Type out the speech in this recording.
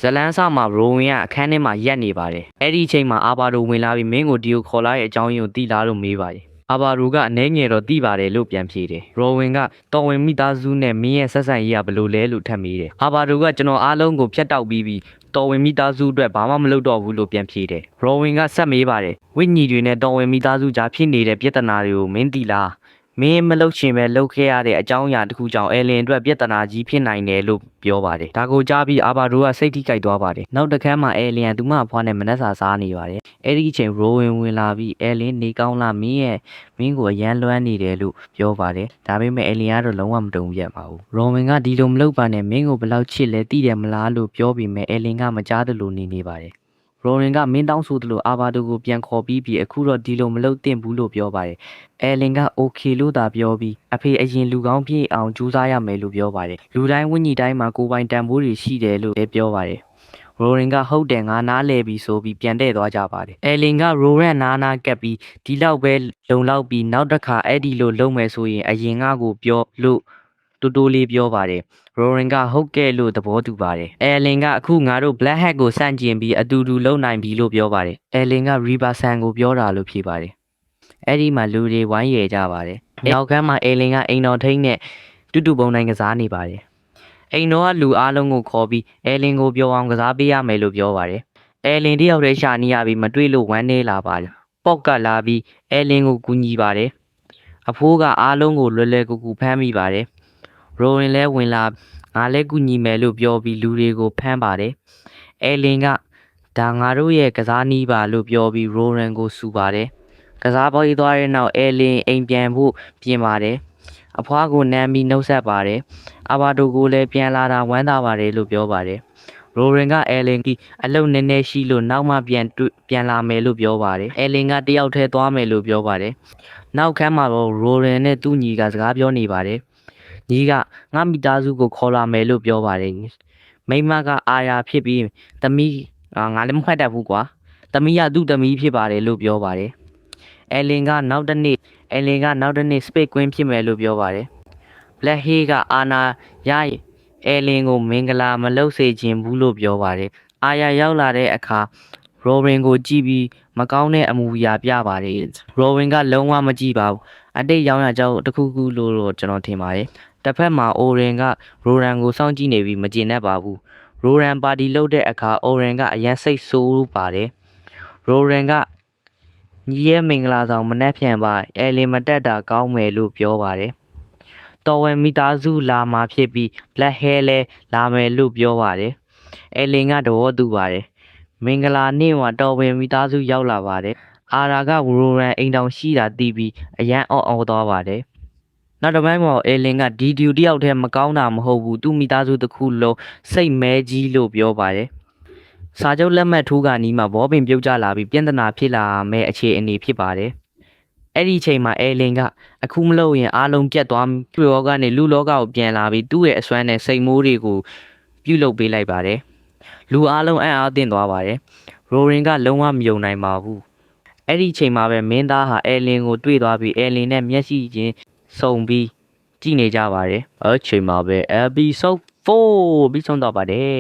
ဇလန်းစာမှာရိုဝင်ကအခန်းထဲမှာရက်နေပါတယ်အဲ့ဒီအချိန်မှာအာဘာဒိုဝင်လာပြီးမင်းကိုဒီကိုခေါ်လာတဲ့အကြောင်းရင်းကိုသိလားလို့မေးပါတယ်အာဘာဒိုကအနေငယ်တော့သိပါတယ်လို့ပြန်ဖြေတယ်ရိုဝင်ကတော်ဝင်မိသားစုနဲ့မင်းရဲ့ဆက်ဆံရေးကဘယ်လိုလဲလို့ထပ်မေးတယ်အာဘာဒိုကကျွန်တော်အားလုံးကိုဖျက်တောက်ပြီးတော်ဝင်မိသားစုအတွက်ဘာမှမလုပ်တော့ဘူးလို့ပြန်ဖြေတယ်ရိုဝင်ကဆက်မေးပါတယ်ဝိညာဉ်တွေနဲ့တော်ဝင်မိသားစုကြားဖြစ်နေတဲ့ပြဿနာတွေကိုမင်းသိလားမင်းမလုပ်ချင်ပဲလုပ်ခဲ့ရတဲ့အကြောင်းအရာတစ်ခုကြောင့်အဲလင်အတွက်ပြဿနာကြီးဖြစ်နိုင်တယ်လို့ပြောပါတယ်ဒါကိုကြားပြီးအာဘာဒိုကစိတ်ထိကြိုက်သွားပါတယ်နောက်တစ်ခါမှအဲလင်ကသူမအဖွားနဲ့မနှက်စာစားနေပါတယ်အဲ့ဒီအချိန်ရိုဝင်ဝင်လာပြီးအဲလင်နေကောင်းလားမင်းကိုအရန်လွမ်းနေတယ်လို့ပြောပါတယ်ဒါပေမဲ့အဲလင်ကတော့လုံးဝမတုံ့ပြန်ပါဘူးရိုဝင်ကဒီလိုမလုပ်ပါနဲ့မင်းကိုဘယ်လောက်ချစ်လဲသိတယ်မလားလို့ပြောပြီးမဲ့အဲလင်ကမကြားသလိုနေပါတယ်ရိုရင်ကမင်းတောင်းဆိုသလိုအာဘာဒိုကိုပြန်ခေါ်ပြီးအခုတော့ဒီလိုမလုပ်သင့်ဘူးလို့ပြောပါတယ်။အဲလင်ကโอเคလို့သာပြောပြီးအဖေအရင်လူကောင်းဖြစ်အောင်ကြိုးစားရမယ်လို့ပြောပါတယ်။လူတိုင်းဝိညာဉ်တိုင်းမှာကိုယ်ပိုင်တန်ဖိုးတွေရှိတယ်လို့လည်းပြောပါတယ်။ရိုရင်ကဟုတ်တယ်ငါနားလဲပြီးဆိုပြီးပြန်တဲ့သွားကြပါတယ်။အဲလင်ကရိုရန်နာကပ်ပြီးဒီလောက်ပဲလုံလောက်ပြီးနောက်တစ်ခါအဲ့ဒီလိုလုပ်မယ်ဆိုရင်အရင်ကကိုပြောလို့တိုးလေးပြောပါတယ်။ရိုရင်ကဟုတ်ကဲ့လို့သဘောတူပါတယ်။အဲလင်ကအခုငါတို့ Black Hat ကိုစန့်ကျင်ပြီးအတူတူလုံနိုင်ပြီလို့ပြောပါတယ်။အဲလင်က River Sun ကိုပြောတာလို့ဖြေပါတယ်။အဲ့ဒီမှာလူတွေဝိုင်းရကြပါတယ်။နောက်ကမ်းမှာအဲလင်ကအိမ်တော်ထိန်းနဲ့တူပုံတိုင်းကစားနေပါတယ်။အိမ်တော်ကလူအားလုံးကိုခေါ်ပြီးအဲလင်ကိုပြောအောင်ကစားပေးရမယ်လို့ပြောပါတယ်။အဲလင်တယောက်တည်းရှာနေရပြီးမတွေ့လို့ဝမ်းနေလာပါတယ်။ပေါက်ကလာပြီးအဲလင်ကိုကူညီပါတယ်။အဖိုးကအားလုံးကိုလွယ်လွယ်ကူကူဖမ်းမိပါတယ်။ရိုရင်လဲဝင်လာငါလဲကူညီမယ်လို့ပြောပြီးလူတွေကိုဖမ်းပါတယ်။အဲလင်ကဒါငါတို့ရဲ့ကစားနည်းပါလို့ပြောပြီးရိုရန်ကိုစူပါတယ်။ကစားပေါ်သွားတဲ့နောက်အဲလင်အိမ်ပြန်ဖို့ပြင်ပါတယ်။အဖွားကိုနမ်းပြီးနှုတ်ဆက်ပါတယ်။အာဘာဒိုကိုလည်းပြန်လာတာဝမ်းသာပါတယ်လို့ပြောပါတယ်။ရိုရင်ကအဲလင်ကအလုံနည်းနည်းရှိလို့နောက်မှပြန်လာမယ်လို့ပြောပါတယ်။အဲလင်ကတယောက်တည်းသွားမယ်လို့ပြောပါတယ်။နောက်ခန်းမှာတော့ရိုရင်နဲ့သူ့ညီကစကားပြောနေပါတယ်။ညီကငါမိသားစုကိုခေါ်လာမယ်လို့ပြောပါတယ်မိမကအာရဖြစ်ပြီးသမီးငါလည်းမဖတ်တတ်ဘူးကွာသမီးကသူ့သမီးဖြစ်ပါတယ်လို့ပြောပါတယ်အဲလင်ကနောက်တစ်နေ့ Space Queen ဖြစ်မယ်လို့ပြောပါတယ် Black Hay ကအာနာရအဲလင်ကိုမင်္ဂလာမလုပ်စေခြင်းဘူးလို့ပြောပါတယ်အာရရောက်လာတဲ့အခါရိုဝင်ကိုကြည့်ပြီးမကောင်းတဲ့အမူအရာပြပါတယ်ရိုဝင်ကလုံးဝမကြည့်ပါဘူးအတိတ်ရောင်းရကြောက်တခုခုလို့ကျွန်တော်ထင်ပါတယ်တစ်ဖက်မှာအိုရင်ကရိုရန်ကိုစောင့်ကြည့်နေပြီးမကျေနပ်ပါဘူးရိုရန်ပါတီလုပ်တဲ့အခါအိုရင်ကအရန်စိတ်ဆိုးပါတယ်ရိုရန်ကညီရဲ့မင်္ဂလာဆောင်မနှက်ဖြန်ပါအဲလင်မတက်တာကောင်းမယ်လို့ပြောပါတယ်တော်ဝင်မိသားစုလာမှာဖြစ်ပြီး Black Hair လဲလာမယ်လို့ပြောပါတယ်အဲလင်ကသဘောတူပါတယ်မင်္ဂလာနေ့မှာတော်ဝင်မိသားစုရောက်လာပါတယ်အာရာကရိုရန်အိမ်တောင်ရှိတာသိပြီးအရန်အော်သွားပါတယ်နောက်တစ်ပိုင်းမှာအဲလင်ကဒီဒီတယောက်တည်းမကောင်းတာမဟုတ်ဘူးသူ့မိသားစုတစ်ခုလုံးစိတ်မဲကြီးလို့ပြောပါတယ်စာချုပ်လက်မှတ်ထိုးကနီးမှာဘောပင်ပြုတ်ကျလာပြီးပြဿနာဖြစ်လာမဲ့အခြေအနေဖြစ်ပါတယ်အဲ့ဒီအချိန်မှာအဲလင်ကအခုမလုပ်ရင်အားလုံးပြတ်သွားသူ့ယောကနေလူလောကကိုပြန်လာပြီးသူ့ရဲ့အစွမ်းနဲ့စိတ်မိုးတွေကိုပြုတ်လုပေးလိုက်ပါတယ်လူအားလုံးအံ့အားသင့်သွားပါတယ်ရိုရင်ကလုံးဝမယုံနိုင်ပါဘူးအဲ့ဒီအချိန်မှာပဲမင်းသားဟာအဲလင်ကိုတွေ့သွားပြီးအဲလင်နဲ့မျက်စိချင်းစုံပြီးကြည့်နေကြပါတယ်အချိန်မှာပဲ episode 4ပြီးဆုံးတော့ပါတယ်